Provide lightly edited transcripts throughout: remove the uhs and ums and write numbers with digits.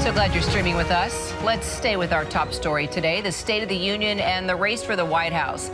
So glad you're streaming with us. Let's stay with our top story today, the State of the Union and the race for the White House.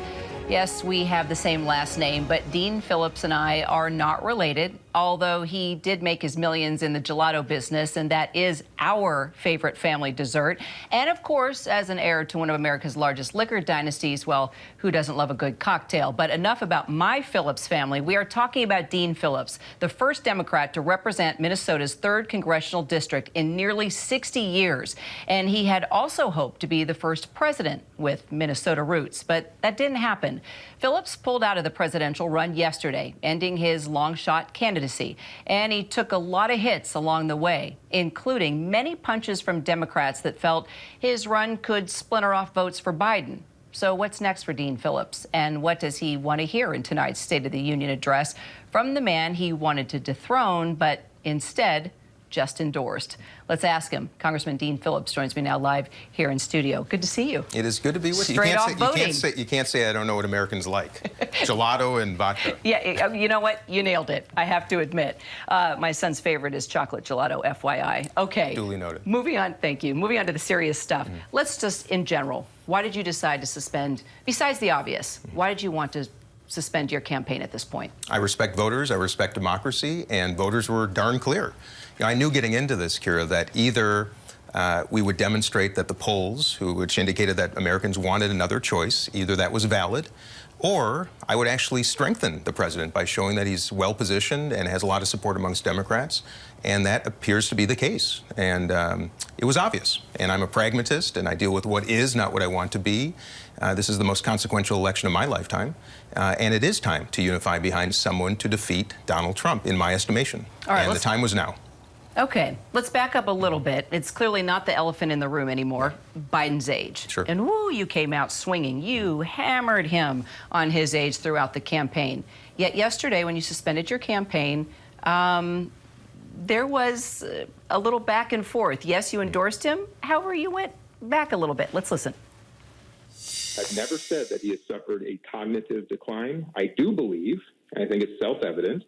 Yes, we have the same last name, but Dean Phillips and I are not related, although he did make his millions in the gelato business, and that is our favorite family dessert. And of course, as an heir to one of America's largest liquor dynasties, well, who doesn't love a good cocktail? But enough about my Phillips family. We are talking about Dean Phillips, the first Democrat to represent Minnesota's 3rd congressional district in nearly 60 years. And he had also hoped to be the first president with Minnesota roots, but that didn't happen. Phillips pulled out of the presidential run yesterday, ending his long-shot candidacy. And he took a lot of hits along the way, including many punches from Democrats that felt his run could splinter off votes for Biden. So what's next for Dean Phillips? And what does he want to hear in tonight's State of the Union address from the man he wanted to dethrone, but instead just endorsed? Let's ask him. Congressman Dean Phillips joins me now live here in studio. Good to see you. It is good to be with you. You can't say I don't know what Americans like. Gelato and vodka. Yeah, you know what? You nailed it, I have to admit. My son's favorite is chocolate gelato, FYI. Okay. Duly noted. Moving on, thank you. Moving on to the serious stuff. Let's just, in general, why did you decide to suspend, besides the obvious, why did you want to suspend your campaign at this point? I respect voters, I respect democracy, and voters were darn clear. You know, I knew getting into this, Kira, that either we would demonstrate that the polls, which indicated that Americans wanted another choice, either that was valid, or I would actually strengthen the president by showing that he's well-positioned and has a lot of support amongst Democrats, and that appears to be the case. And it was obvious. And I'm a pragmatist, and I deal with what is, not what I want to be. This is the most consequential election of my lifetime, and it is time to unify behind someone to defeat Donald Trump, in my estimation. All right, and the time was now. Okay, let's back up a little bit. It's clearly not the elephant in the room anymore, Biden's age. Sure. And woo, you came out swinging. You hammered him on his age throughout the campaign. Yet yesterday, when you suspended your campaign, there was a little back and forth. Yes, you endorsed him. However, you went back a little bit. Let's listen. I've never said that he has suffered a cognitive decline. I do believe, and I think it's self-evident,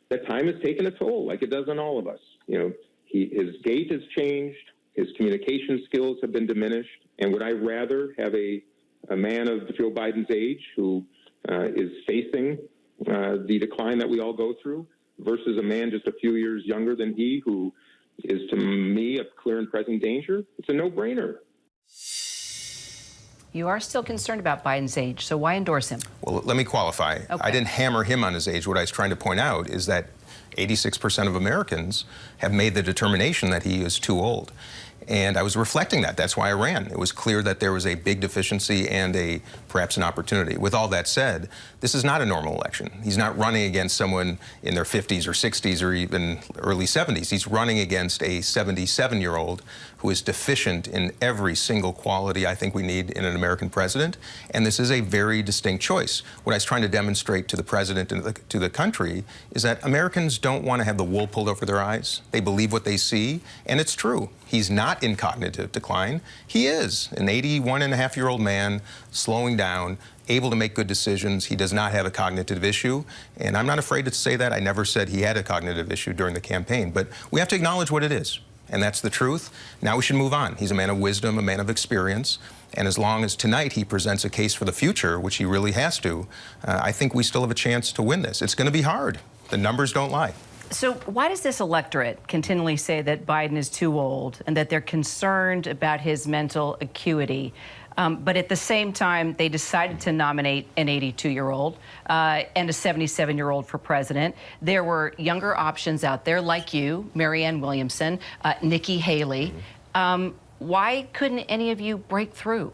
that time has taken a toll, like it does on all of us. You know, his gait has changed, his communication skills have been diminished, and would I rather have a man of Joe Biden's age who is facing the decline that we all go through versus a man just a few years younger than he who is, to me, a clear and present danger? It's a no-brainer. You are still concerned about Biden's age, so why endorse him? Well, let me qualify. Okay. I didn't hammer him on his age. What I was trying to point out is that 86% of Americans have made the determination that he is too old. And I was reflecting that. That's why I ran. It was clear that there was a big deficiency and perhaps an opportunity. With all that said, this is not a normal election. He's not running against someone in their 50s or 60s or even early 70s. He's running against a 77-year-old who is deficient in every single quality I think we need in an American president. And this is a very distinct choice. What I was trying to demonstrate to the president and to the country is that Americans don't want to have the wool pulled over their eyes. They believe what they see, and it's true. He's not in cognitive decline. He is an 81-and-a-half-year-old man, slowing down, able to make good decisions. He does not have a cognitive issue, and I'm not afraid to say that. I never said he had a cognitive issue during the campaign, but we have to acknowledge what it is, and that's the truth. Now we should move on. He's a man of wisdom, a man of experience, and as long as tonight he presents a case for the future, which he really has to, I think we still have a chance to win this. It's going to be hard. The numbers don't lie. So why does this electorate continually say that Biden is too old and that they're concerned about his mental acuity? But at the same time, they decided to nominate an 82-year-old and a 77-year-old for president. There were younger options out there like you, Marianne Williamson, Nikki Haley. Why couldn't any of you break through?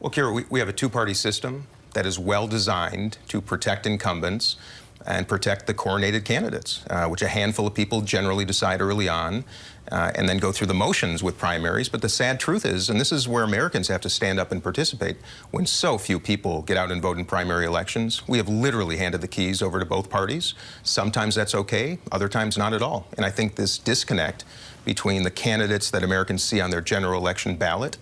Well, Kira, we have a two-party system that is well designed to protect incumbents and protect the coronated candidates, which a handful of people generally decide early on and then go through the motions with primaries. But the sad truth is, and this is where Americans have to stand up and participate, when so few people get out and vote in primary elections, we have literally handed the keys over to both parties. Sometimes that's okay, other times not at all. And I think this disconnect between the candidates that Americans see on their general election ballot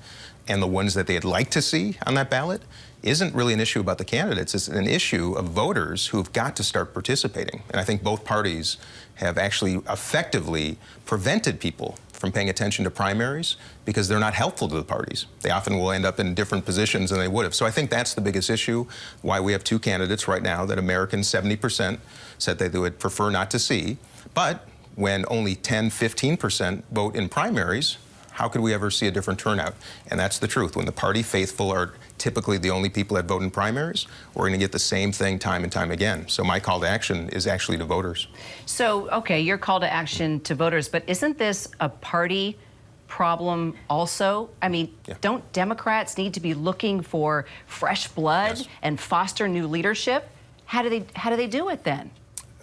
and the ones that they'd like to see on that ballot isn't really an issue about the candidates. It's an issue of voters who've got to start participating. And I think both parties have actually effectively prevented people from paying attention to primaries because they're not helpful to the parties. They often will end up in different positions than they would have. So I think that's the biggest issue, why we have two candidates right now that Americans, 70%, said they would prefer not to see. But when only 10, 15% vote in primaries, how could we ever see a different turnout? And that's the truth. When the party faithful are typically the only people that vote in primaries, we're going to get the same thing time and time again. So my call to action is actually to voters. So, okay, your call to action to voters, but isn't this a party problem also? I mean, don't Democrats need to be looking for fresh blood and foster new leadership? How do they do it then?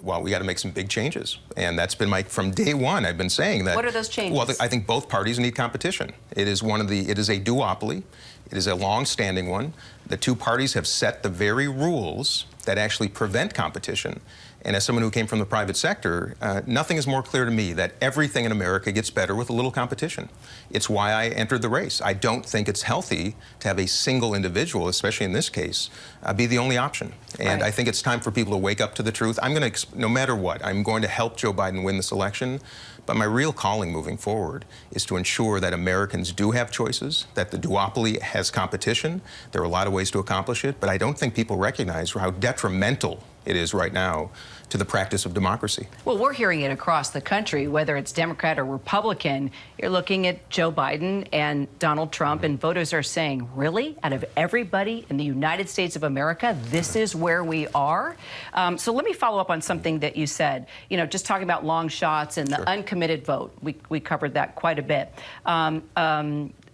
Well, we got to make some big changes, and that's been from day one. I've been saying that. What are those changes? Well, I think both parties need competition. It is it is a duopoly. It is a long-standing one. The two parties have set the very rules that actually prevent competition. And as someone who came from the private sector, nothing is more clear to me that everything in America gets better with a little competition. It's why I entered the race. I don't think it's healthy to have a single individual, especially in this case, be the only option. And I think it's time for people to wake up to the truth. I'm going to, no matter what, I'm going to help Joe Biden win this election. But my real calling moving forward is to ensure that Americans do have choices, that the duopoly has competition. There are a lot of ways to accomplish it, but I don't think people recognize how detrimental it is right now to the practice of democracy. Well, we're hearing it across the country, whether it's Democrat or Republican. You're looking at Joe Biden and Donald Trump, and voters are saying, really? Out of everybody in the United States of America, this is where we are? So let me follow up on something that you said, you know, just talking about long shots and the uncommitted vote. We covered that quite a bit.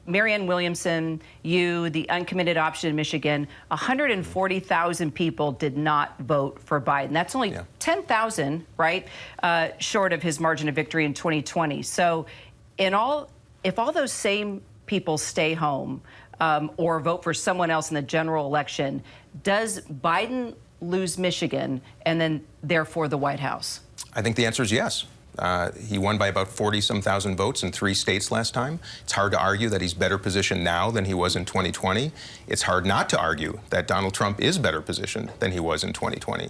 Marianne Williamson, you, the uncommitted option in Michigan, 140,000 people did not vote for Biden. That's only 10,000, right, short of his margin of victory in 2020. So if all those same people stay home or vote for someone else in the general election, does Biden lose Michigan and then therefore the White House? I think the answer is yes. He won by about 40-some thousand votes in 3 states last time. It's hard to argue that he's better positioned now than he was in 2020. It's hard not to argue that Donald Trump is better positioned than he was in 2020.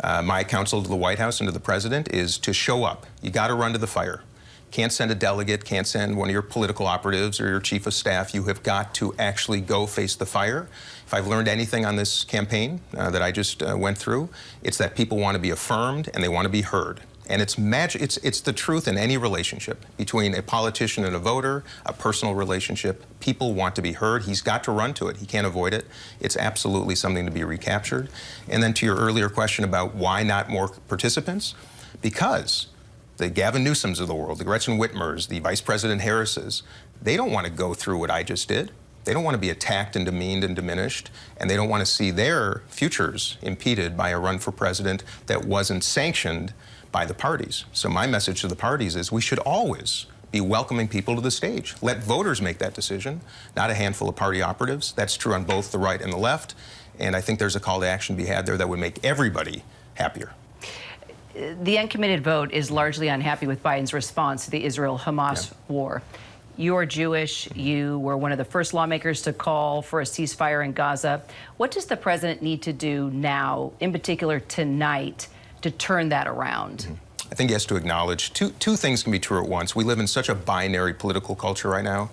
My counsel to the White House and to the president is to show up. You got to run to the fire. Can't send a delegate, can't send one of your political operatives or your chief of staff. You have got to actually go face the fire. If I've learned anything on this campaign that I just went through, it's that people want to be affirmed and they want to be heard. And it's magic. It's the truth in any relationship between a politician and a voter, a personal relationship. People want to be heard. He's got to run to it. He can't avoid it. It's absolutely something to be recaptured. And then to your earlier question about why not more participants, because the Gavin Newsoms of the world, the Gretchen Whitmers, the Vice President Harrises, they don't want to go through what I just did. They don't want to be attacked and demeaned and diminished, and they don't want to see their futures impeded by a run for president that wasn't sanctioned by the parties. So my message to the parties is we should always be welcoming people to the stage. Let voters make that decision, not a handful of party operatives. That's true on both the right and the left, and I think there's a call to action to be had there that would make everybody happier. The uncommitted vote is largely unhappy with Biden's response to the Israel-Hamas war. You're Jewish. You were one of the first lawmakers to call for a ceasefire in Gaza. What does the president need to do now, in particular tonight, to turn that around? I think he has to acknowledge two things can be true at once. We live in such a binary political culture right now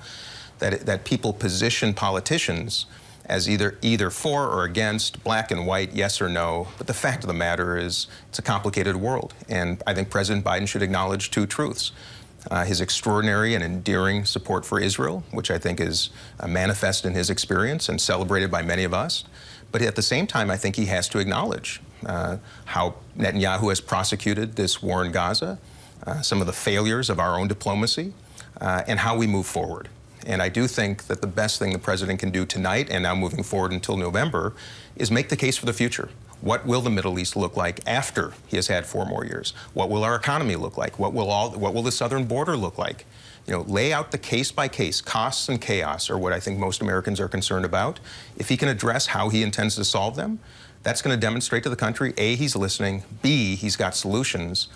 that people position politicians as either for or against, black and white, yes or no. But the fact of the matter is it's a complicated world. And I think President Biden should acknowledge two truths. His extraordinary and endearing support for Israel, which I think is manifest in his experience and celebrated by many of us. But at the same time, I think he has to acknowledge how Netanyahu has prosecuted this war in Gaza, some of the failures of our own diplomacy, and how we move forward. And I do think that the best thing the president can do tonight and now moving forward until November is make the case for the future. What will the Middle East look like after he has had 4 more years? What will our economy look like? What will the southern border look like? You know, lay out the case by case. Costs and chaos are what I think most Americans are concerned about. If he can address how he intends to solve them, that's going to demonstrate to the country, A, he's listening, B, he's got solutions,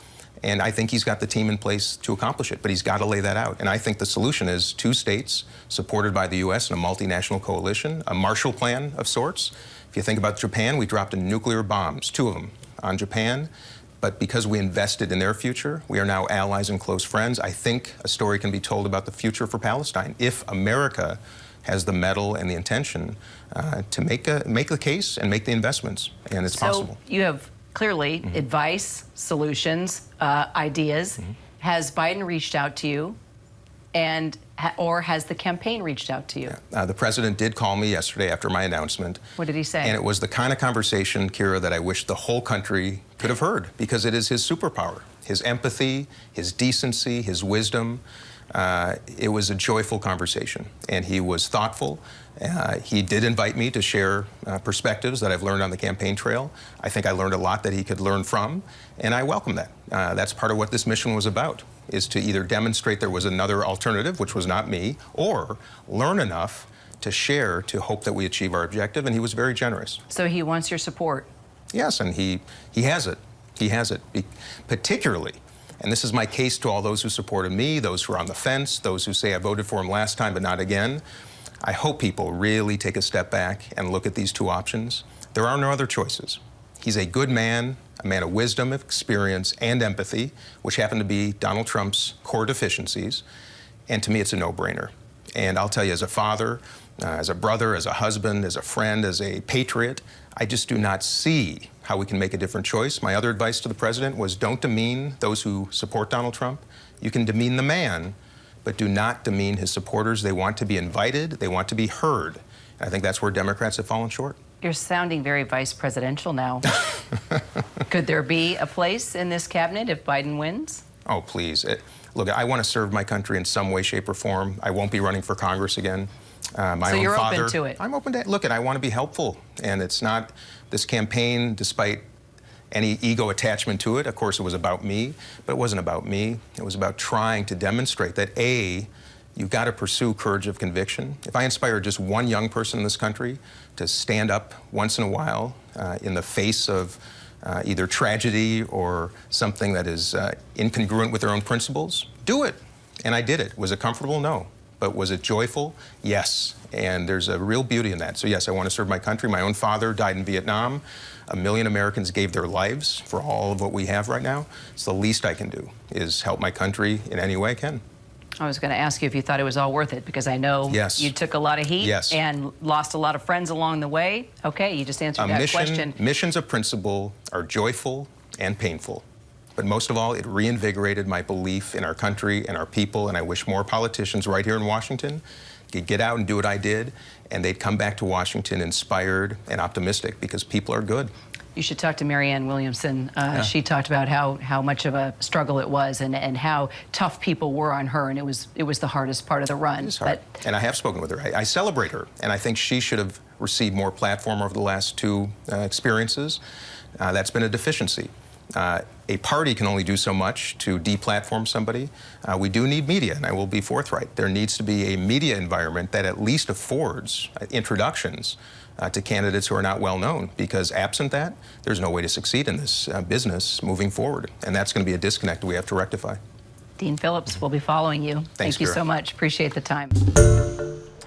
and I think he's got the team in place to accomplish it, but he's got to lay that out. And I think the solution is 2 states supported by the U.S. and a multinational coalition, a Marshall Plan of sorts. If you think about Japan, we dropped nuclear bombs, 2 of them, on Japan. But because we invested in their future, we are now allies and close friends. I think a story can be told about the future for Palestine if America has the mettle and the intention to make the case and make the investments, and it's possible. So you have clearly advice, solutions, ideas. Has Biden reached out to you, or has the campaign reached out to you? Yeah. The president did call me yesterday after my announcement. What did he say? And it was the kind of conversation, Kira, that I wish the whole country could have heard, because it is his superpower, his empathy, his decency, his wisdom. It was a joyful conversation, and he was thoughtful. He did invite me to share perspectives that I've learned on the campaign trail. I think I learned a lot that he could learn from, and I welcome that. That's part of what this mission was about, is to either demonstrate there was another alternative, which was not me, or learn enough to share to hope that we achieve our objective, and he was very generous. So he wants your support? Yes, and he has it. He has it, particularly. And this is my case to all those who supported me, those who are on the fence, those who say I voted for him last time but not again. I hope people really take a step back and look at these two options. There are no other choices. He's a good man, a man of wisdom, experience, and empathy, which happen to be Donald Trump's core deficiencies. And to me, it's a no-brainer. And I'll tell you, as a father, as a brother, as a husband, as a friend, as a patriot, I just do not see how we can make a different choice. My other advice to the president was don't demean those who support Donald Trump. You can demean the man, but do not demean his supporters. They want to be invited. They want to be heard. And I think that's where Democrats have fallen short. You're sounding very vice presidential now. Could there be a place in this cabinet if Biden wins? Oh, please. Look, I want to serve my country in some way, shape, or form. I won't be running for Congress again. So you're open to it? I'm open to it. Look, I want to be helpful. And it's not this campaign, despite any ego attachment to it. Of course, it was about me, but it wasn't about me. It was about trying to demonstrate that, A, you've got to pursue courage of conviction. If I inspire just one young person in this country to stand up once in a while in the face of either tragedy or something that is incongruent with their own principles, do it. And I did it. Was it comfortable? No. But was it joyful? Yes. And there's a real beauty in that. So yes, I want to serve my country. My own father died in Vietnam. 1 million Americans gave their lives for all of what we have right now. It's the least I can do is help my country in any way I can. I was going to ask you if you thought it was all worth it, because I know you took a lot of heat and lost a lot of friends along the way. Okay, you just answered that question. Missions of principle are joyful and painful. But most of all, it reinvigorated my belief in our country and our people, and I wish more politicians right here in Washington could get out and do what I did, and they'd come back to Washington inspired and optimistic, because people are good. You should talk to Marianne Williamson. She talked about how much of a struggle it was, and how tough people were on her, and it was the hardest part of the run. It is hard. And I have spoken with her. I celebrate her, and I think she should have received more platform over the last two experiences. That's been a deficiency. A party can only do so much to deplatform somebody. We do need media, and I will be forthright. There needs to be a media environment that at least affords introductions to candidates who are not well known, because absent that, there's no way to succeed in this business moving forward. And that's going to be a disconnect we have to rectify. Dean Phillips will be following you. Thank you so much. Appreciate the time.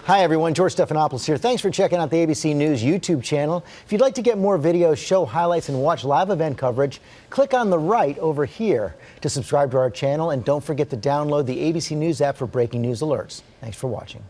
Hi, everyone. George Stephanopoulos here. Thanks for checking out the ABC News YouTube channel. If you'd like to get more videos, show highlights, and watch live event coverage, click on the right over here to subscribe to our channel. And don't forget to download the ABC News app for breaking news alerts. Thanks for watching.